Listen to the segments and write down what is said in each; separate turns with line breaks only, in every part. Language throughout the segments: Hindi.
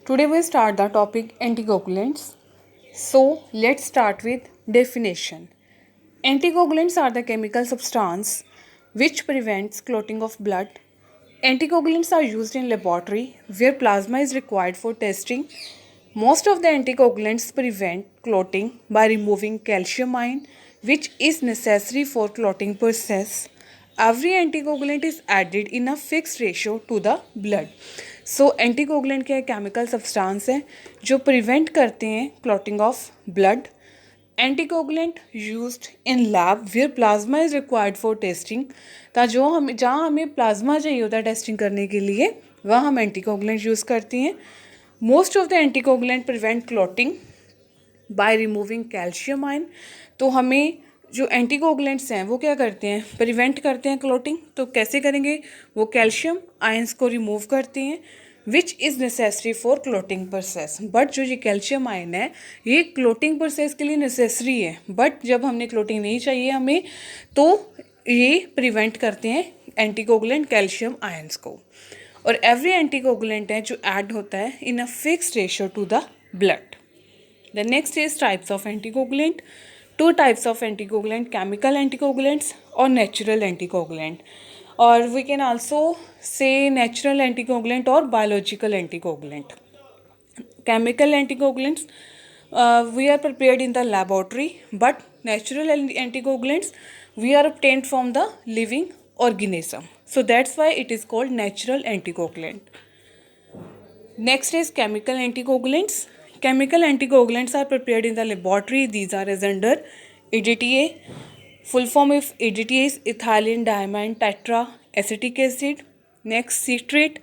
Today we start the topic anticoagulants. So let's start with definition. Anticoagulants are the chemical substance which prevents clotting of blood. Anticoagulants are used in laboratory where plasma is required for testing. Most of the anticoagulants prevent clotting by removing calcium ion which is necessary for clotting process. Every anticoagulant is added in a fixed ratio to the blood. So anticoagulant क्या केमिकल सब्सटेंस है जो प्रिवेंट करते हैं clotting of blood. Anticoagulant used in lab where plasma is required for testing. जहाँ हमें प्लाज्मा चाहिए होता है टेस्टिंग करने के लिए वहाँ हम एंटीकोगुलेंट यूज़ करती हैं. Most of the anticoagulant prevent clotting by removing calcium ion. तो हमें जो एंटीकोगुलेंट्स हैं वो क्या करते हैं, प्रिवेंट करते हैं क्लॉटिंग. तो कैसे करेंगे, वो कैल्शियम आयंस को रिमूव करते हैं which is necessary for clotting process. But जो ये कैल्शियम आयन है ये क्लॉटिंग प्रोसेस के लिए नेसेसरी है, बट जब हमने क्लॉटिंग नहीं चाहिए हमें तो ये प्रिवेंट करते हैं एंटीकोगुलेंट कैल्शियम आयंस को. और एवरी एंटीकोगुलेंट है जो ऐड होता है in a fixed ratio to the blood. The next is types of anticoagulant. Two types of anticoagulant, chemical anticoagulants or natural anticoagulant. Or we can also say natural anticoagulant or biological anticoagulant. Chemical anticoagulants we are prepared in the laboratory, but natural anticoagulants we are obtained from the living organism. So that's why it is called natural anticoagulant. Next is chemical anticoagulants. Chemical anticoagulants are prepared in the laboratory. These are as under EDTA. Full form of EDTA is ethylene diamine tetraacetic acid. Next, citrate.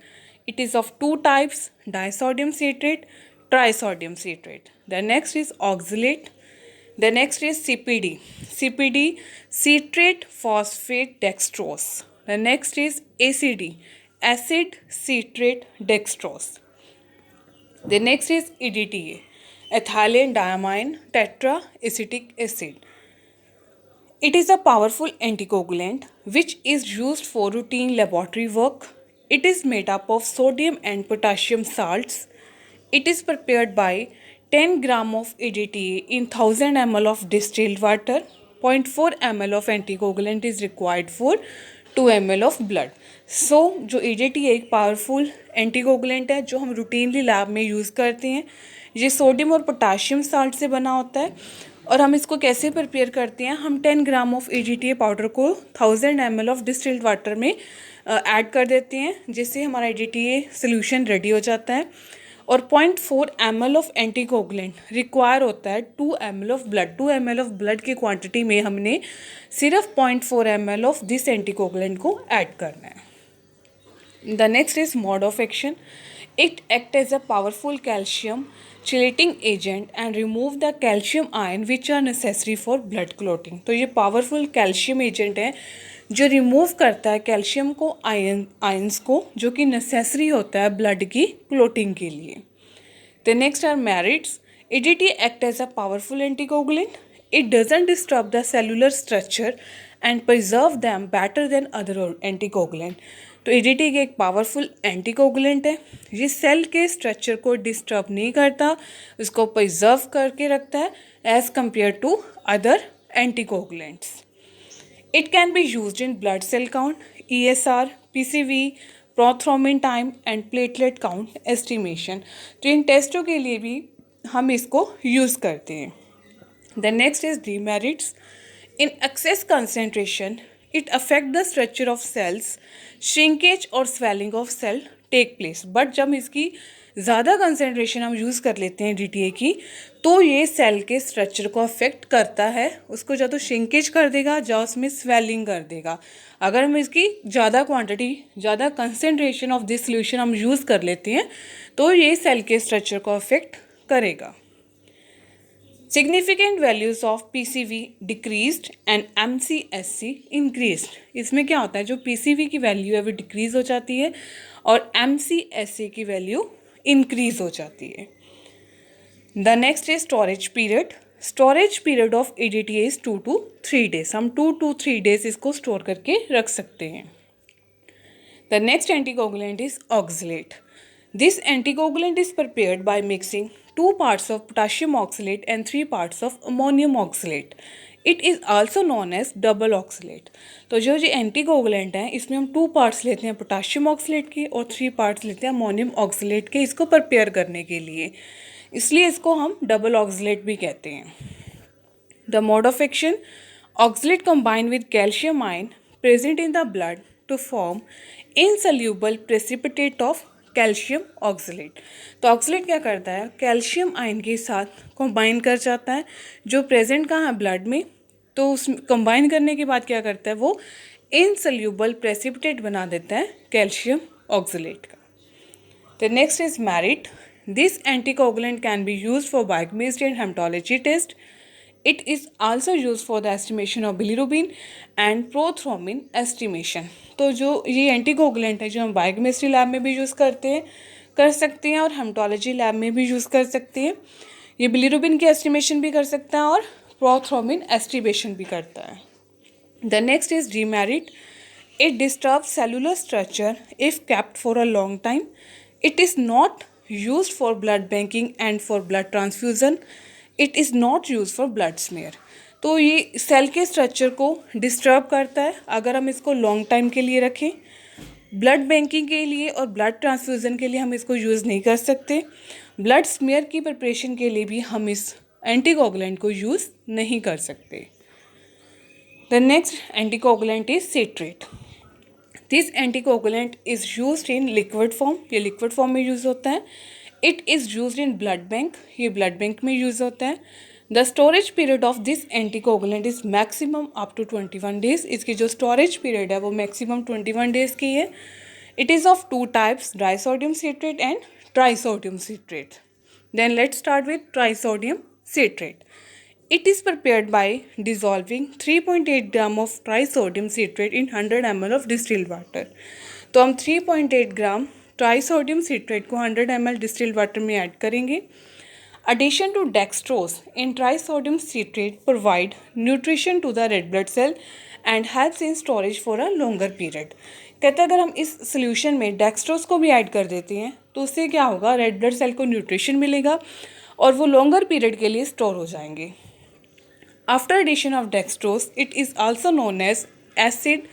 It is of two types, disodium citrate, trisodium citrate. The next is oxalate. The next is CPD. CPD, citrate phosphate dextrose. The next is ACD, acid citrate dextrose. The next is EDTA, ethylene diamine tetraacetic acid. It is a powerful anticoagulant which is used for routine laboratory work. It is made up of sodium and potassium salts. It is prepared by 10 gram of EDTA in 1000 ml of distilled water. 0.4 ml of anticoagulant is required for 2 ml of blood. सो जो EDTA एक पावरफुल एंटीकोगुलेंट है जो हम रूटीनली लैब में यूज़ करते हैं. ये सोडियम और पोटाशियम साल्ट से बना होता है. और हम इसको कैसे प्रिपेयर करते हैं, हम 10 ग्राम ऑफ EDTA पाउडर को 1000 ml ऑफ डिस्टिल्ड वाटर में ऐड कर देते हैं जिससे हमारा EDTA सोल्यूशन रेडी हो जाता है. और 0.4 ml ऑफ एंटीकोगुलेंट रिक्वायर होता है 2 ml of blood. 2 ml of blood की क्वांटिटी में हमने सिर्फ 0.4 ml ऑफ दिस एंटीकोगुलेंट को ऐड करना है. The next is mode of action. It acts as a powerful calcium chelating agent and remove the calcium ion which are necessary for blood clotting. तो ये powerful calcium agent है जो रिमूव करता है कैल्शियम को, आयंस को, जो कि नेसेसरी होता है ब्लड की क्लोटिंग के लिए. The next are merits. EDTA act as a powerful anticoagulant. It doesn't disturb the cellular structure and preserve them better than other anticoagulant. तो EDTA एक पावरफुल एंटीकोगुलेंट है. ये सेल के स्ट्रक्चर को डिस्टर्ब नहीं करता, उसको प्रिजर्व करके रखता है as compare to other anticoagulants. It can be used in blood cell count, ESR, PCV, prothrombin time and platelet count estimation. तो इन टेस्टों के लिए भी हम इसको यूज़ करते हैं. The next is demerits. In excess concentration it affect the structure of cells, shrinkage और swelling of cell take place. But जब इसकी ज़्यादा कंसेंट्रेशन हम यूज़ कर लेते हैं EDTA की तो ये सेल के स्ट्रक्चर को अफेक्ट करता है. उसको या तो श्रिंकेज कर देगा या उसमें स्वेलिंग कर देगा. अगर हम इसकी ज़्यादा क्वांटिटी, ज़्यादा कंसेंट्रेशन ऑफ दिस सोल्यूशन हम यूज़ कर लेते हैं तो ये सेल के स्ट्रक्चर को अफेक्ट करेगा. Significant values of PCV decreased and MCSC increased. इसमें क्या होता है, जो PCV की वैल्यू है वो डिक्रीज हो जाती है और MCSC की वैल्यू इंक्रीज हो जाती है. The next is storage period. Storage period of EDTA is 2 to 3 days. हम 2 to 3 days इसको स्टोर करके रख सकते हैं. The next anticoagulant is oxalate. This anticoagulant is prepared by mixing 2 parts of potassium oxalate and 3 parts of ammonium oxalate. It is also known as double oxalate. तो जो एंटीकोगुलेंट है इसमें हम 2 पार्ट्स लेते हैं पोटाशियम ऑक्सीलेट के और 3 पार्ट्स लेते हैं अमोनियम ऑक्सीलेट के, इसको प्रिपेयर करने के लिए, इसलिए इसको हम डबल ऑक्सीलेट भी कहते हैं। The mode of action, oxalate combine with calcium ion present in the blood to form insoluble precipitate of calcium oxalate. तो ऑक्सीलेट क्या करता है, कैल्शियम आयन के साथ कंबाइन कर जाता है जो प्रेजेंट कहाँ है ब्लड में, तो उस कंबाइन करने के बाद क्या करता है वो इनसोल्यूबल प्रेसिपिटेट बना देता है कैल्शियम ऑक्सीलेट का। The next is merit, this anticoagulant can be use for biochemistry and hematology test. It is also used for the estimation of bilirubin and prothrombin estimation। तो जो ये एंटीकोगुलेंट है जो हम बायोकेमिस्ट्री लैब में भी यूज़ कर सकते हैं और हेमेटोलॉजी लैब में भी यूज़ कर सकते हैं। ये बिलिरुबिन की एस्टिमेशन भी कर सकता है और प्रोथ्रोम्बिन एस्टिमेशन भी करता है। The next is demerit, it disturbs cellular structure if kept for a long time. It is not used for blood banking and for blood transfusion. It is not use for blood smear. तो ये सेल के स्ट्रक्चर को डिस्टर्ब करता है अगर हम इसको लॉन्ग टाइम के लिए रखें। ब्लड बैंकिंग के लिए और ब्लड ट्रांसफ्यूज़न के लिए हम इसको यूज़ नहीं कर सकते। ब्लड स्मेयर की प्रिपरेशन के लिए भी हम इस एंटीकोगुलेंट को यूज़ नहीं कर सकते। The next anticoagulant is citrate. This anticoagulant is used in liquid form, ये लिक्विड फॉर्म में यूज़ होता है। It is use in blood bank, ये ब्लड बैंक में यूज़ होता है। The storage period of this anticoagulant is maximum up to 21 days. इसकी जो स्टोरेज पीरियड है वो मैक्सिमम 21 डेज की है। It is of 2 types, disodium citrate and trisodium citrate. Then let's start with trisodium citrate. It is prepared by dissolving 3.8 gram of trisodium citrate in 100 ml of distilled water। तो हम 3.8 ग्राम ट्राइसोडियम सिट्रेट को 100 ml डिस्टिल्ड वाटर में ऐड करेंगे। Addition to dextrose in trisodium citrate provide nutrition to the red blood cell and helps in storage for a longer period। कहते हैं अगर हम इस सोल्यूशन में डेक्सट्रोज को भी ऐड कर देते हैं तो उससे क्या होगा, रेड ब्लड सेल को न्यूट्रिशन मिलेगा और वो लॉन्गर पीरियड के लिए स्टोर हो जाएंगे। After addition of dextrose, it is also known as acid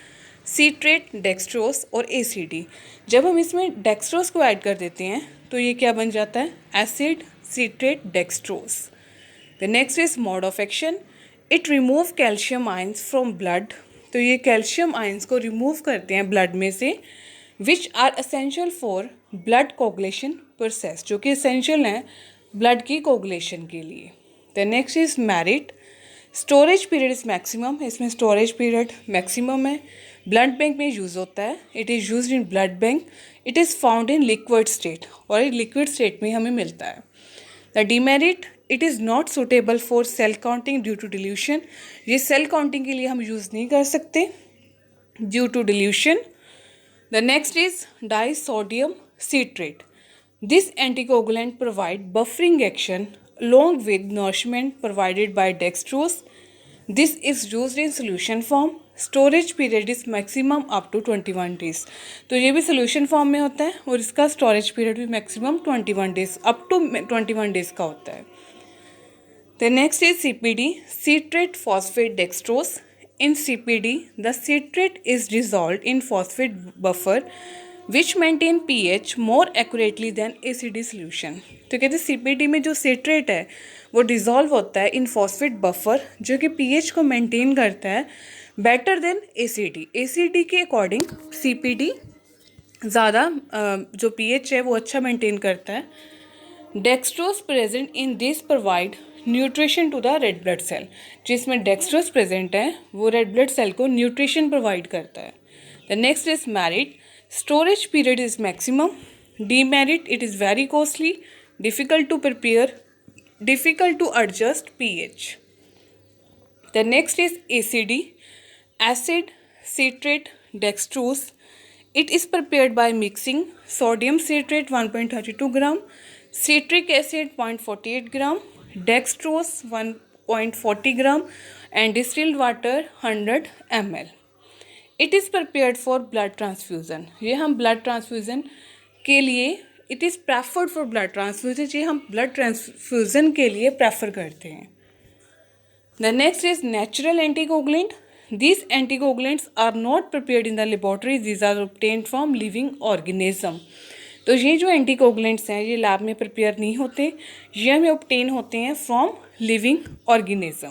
citrate dextrose और ACD। जब हम इसमें डेक्सट्रोज को ऐड कर देते हैं तो ये क्या बन जाता है, acid citrate dextrose। The next is mode of action, it remove calcium ions from blood। तो ये कैल्शियम आयंस को रिमूव करते हैं ब्लड में से, which are essential for blood coagulation process, जो कि essential हैं ब्लड की कोगुलेशन के लिए। The next is merit, storage period is maximum, इसमें स्टोरेज पीरियड मैक्सिमम है। ब्लड बैंक में यूज़ होता है, it is used in blood bank. It is found in liquid state और लिक्विड स्टेट में हमें मिलता है। The demerit, it is not suitable for cell counting due to dilution. ये सेल काउंटिंग के लिए हम यूज़ नहीं कर सकते due to dilution. The next is disodium citrate. This anticoagulant provide buffering action along with nourishment provided by dextrose। This is used in solution form। Storage period is maximum up to 21 days। तो ये भी solution form में होता है और इसका storage period भी maximum 21 days, up to 21 days का होता है। The next is CPD, citrate phosphate dextrose। In CPD, the citrate is dissolved in phosphate buffer which maintain pH more accurately than ACD solution। तो कहते हैं CPD में जो सिट्रेट है वो डिज़ोल्व होता है इन फॉस्फेट बफर जो कि pH को मेंटेन करता है बेटर देन ACD। ACD के अकॉर्डिंग CPD ज़्यादा जो pH है वो अच्छा मेंटेन करता है। Dextrose present in this provide nutrition to the red blood cell. जिसमें डेक्सट्रोज प्रेजेंट है वो रेड ब्लड सेल को न्यूट्रिशन प्रोवाइड करता है। The next is merit, storage period is maximum। Demerit, it is very costly, difficult to prepare, difficult to adjust pH। The next is ACD, acid citrate dextrose। It is prepared by mixing sodium citrate 1.32 gram, citric acid 0.48 gram, dextrose 1.40 gram and distilled water 100 ml। It is prepared for blood transfusion. ये हम ब्लड ट्रांसफ्यूज़न के लिए it is preferred for blood transfusion, ये हम ब्लड ट्रांसफ्यूज़न के लिए प्रेफर करते हैं। The next is natural anticoagulant. These anticoagulants are not prepared in the laboratory, these are obtained from living organism। तो ये जो एंटीकोगुलेंट्स हैं ये लैब में प्रिपेयर नहीं होते, ये हमें ऑब्टेन होते हैं from living organism.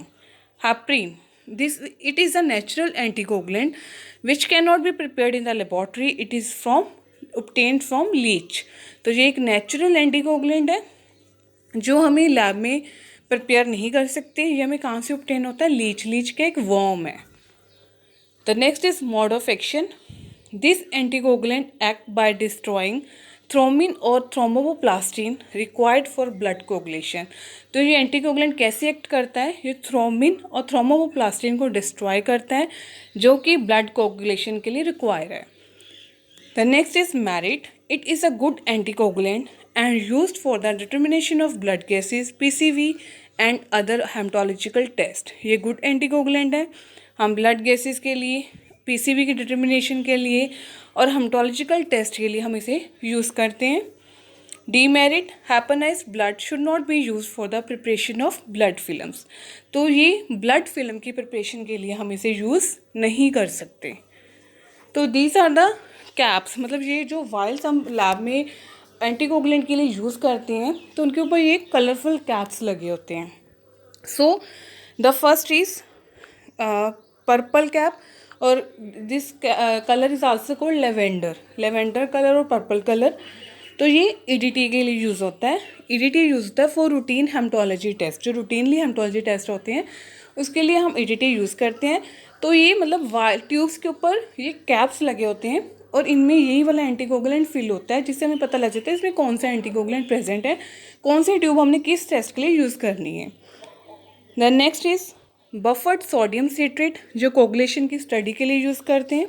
Heparin, this it is a natural anticoagulant which can not be prepared in the laboratory, it is from obtained from leech. तो ये एक नेचुरल एंटीकोगुलेंट है जो हमें लैब में प्रिपेयर नहीं कर सकते, ये हमें कहाँ से ऑब्टेन होता है, लीच का एक वर्म है। The next is mode of action. This anticoagulant act by destroying thrombin और thromboplastin required for blood coagulation। तो ये एंटीकोगुलेंट कैसे एक्ट करता है, ये थ्रोम्बिन और थ्रोम्बोप्लास्टिन को डिस्ट्रॉय करता है जो कि ब्लड कोगुलेशन के लिए रिक्वायर है। The next is merit. It is a good anticoagulant and used for the determination of blood gases, PCV and other hematological test। ये गुड एंटीकोगुलेंट है, हम ब्लड गैसेस के लिए, पीसीबी की डिटर्मिनेशन के लिए और हेमाटोलॉजिकल टेस्ट के लिए हम इसे यूज़ करते हैं। Demerit, heparinised blood should not be use for the preparation of blood films. तो ये ब्लड फिल्म की प्रिपरेशन के लिए हम इसे यूज़ नहीं कर सकते। तो दीज आर द कैप्स, मतलब ये जो वाइल्स हम लैब में एंटीकोगुलेंट के लिए यूज़ करते हैं तो उनके ऊपर ये कलरफुल कैप्स लगे होते हैं। So the first is purple cap और this colour is also called lavender colour और पर्पल कलर। तो ये ईडीटी के लिए यूज़ होता है। ईडीटी यूज़ होता है फॉर रूटीन हेमाटोलॉजी टेस्ट, जो रूटीनली हेमाटोलॉजी टेस्ट होते हैं उसके लिए हम ईडीटी यूज़ करते हैं। तो ये मतलब ट्यूब्स के ऊपर ये कैप्स लगे होते हैं और इनमें यही वाला एंटीकोगुलेंट फिल होता है जिससे हमें पता लग जाता है इसमें कौन सा एंटीकोगुलेंट प्रेजेंट है, कौन सी ट्यूब हमने किस टेस्ट के लिए यूज़ करनी है। The next is buffered sodium citrate, जो कोगुलेशन की स्टडी के लिए यूज़ करते हैं।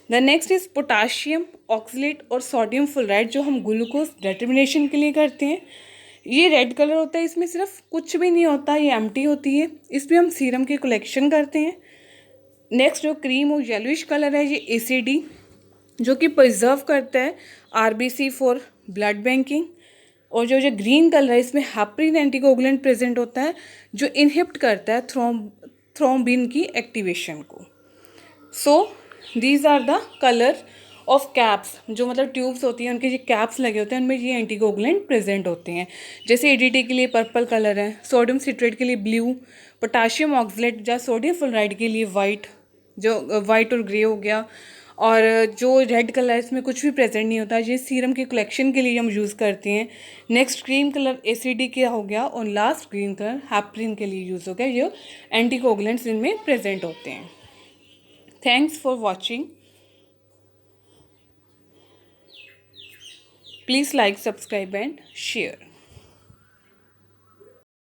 The next is potassium oxalate और सोडियम फ्लोराइड, जो हम ग्लूकोज डिटर्मिनेशन के लिए करते हैं। ये रेड कलर होता है, इसमें सिर्फ कुछ भी नहीं होता, ये एम्प्टी होती है, इसमें हम सीरम की कलेक्शन करते हैं। नेक्स्ट जो क्रीम और येलोइश कलर है ये एसीडी, जो कि प्रिजर्व करता है आरबीसी फॉर ब्लड बैंकिंग। और जो ग्रीन कलर है इसमें हेपरिन एंटीकोगुलेंट प्रेजेंट होता है जो इनहिबिट करता है थ्रोम्बिन की एक्टिवेशन को। So these are the colour of caps, जो मतलब ट्यूब्स होती हैं उनके ये कैप्स लगे होते हैं, उनमें ये एंटीकोगुलेंट प्रेजेंट होते हैं। जैसे एडीटी के लिए पर्पल कलर है, सोडियम सिट्रेट के लिए ब्लू, पोटाशियम ऑक्सलेट या सोडियम फ्लोराइड के लिए वाइट, जो वाइट और ग्रे हो गया, और जो रेड कलर है इसमें कुछ भी प्रेजेंट नहीं होता, ये सीरम के कलेक्शन के लिए हम यूज़ करते हैं। नेक्स्ट क्रीम कलर एसीडी का हो गया और लास्ट ग्रीन कलर हेपरिन के लिए यूज़ हो गया, ये एंटीकोगुलेंट्स इनमें प्रेजेंट होते हैं। Thanks for watching. Please like, subscribe and share.